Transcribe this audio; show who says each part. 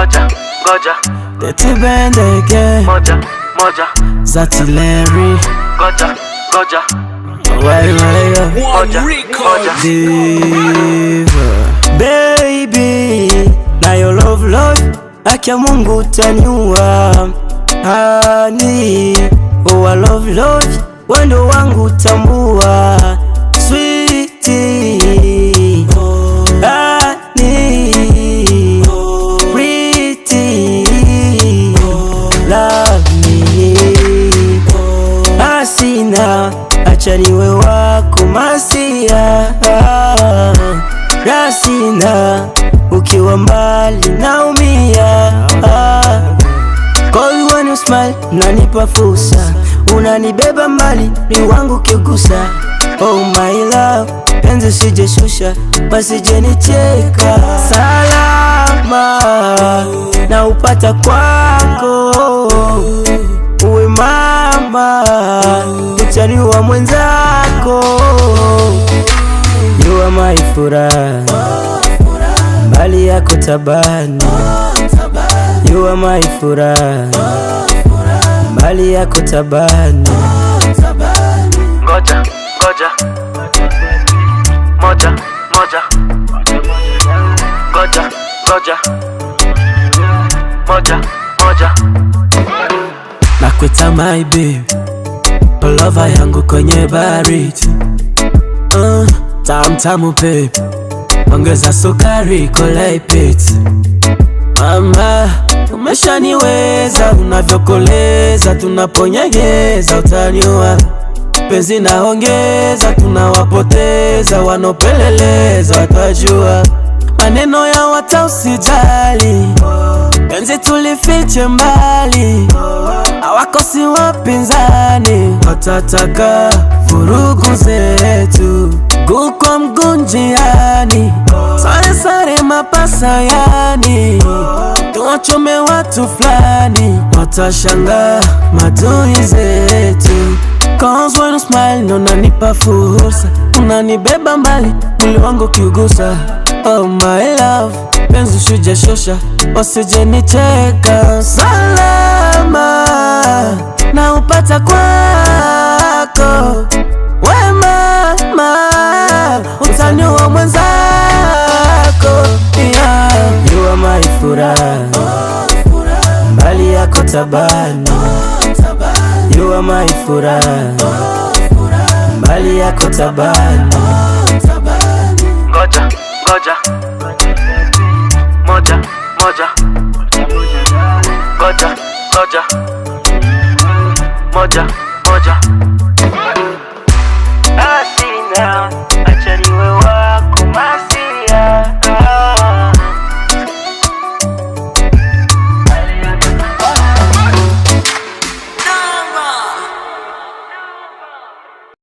Speaker 1: Goja
Speaker 2: Tetibendeke
Speaker 1: Moja
Speaker 2: Zatileri
Speaker 1: Goja
Speaker 2: Diva Baby na your love Akia Mungu utaniua Honey Oh I love Wendo wangu tambua Sweetie Honey Pretty Love me Asina acha niwe wako masia Rasina ukiwa mbali naumia Call when you smile unanipa fursa Unanibeba mbali ni wangu kigusa Oh my love penzi sijeshusha Pasije nicheka Salama na upata kwako Uwe mama utaniua mwenzako You are my furaha mbali yako tabani You are my furaha mbali yako tabani
Speaker 1: Goja Moja
Speaker 2: Nakuita my babe Lover yangu kwenye baridi Tamu babe Ongeza sukari kolei piti Mama umeshaniweza Unavyokoleza tunaponyegeza utaniua Penzi naongeza tunawapoteza Wanopeleleza watajua Maneno ya wata usijali Penzi tulifiche mbali Hawakosi wapinzani Watataka vurugu zetu Guko mgunjiani Sare mapasa yani Tuwachome watu flani Watashanga madui zetu Cause when you smile ndo unanipa fursa Unanibeba mbali mwili wangu kiugusa Oh my love penzi shujashosha Wasije nicheka Salama na upata kwako We mama utaniua mwenzako Yeah You are my furaha mbali yako tabani You are my furaha mbali yako tabani
Speaker 1: Goja Moja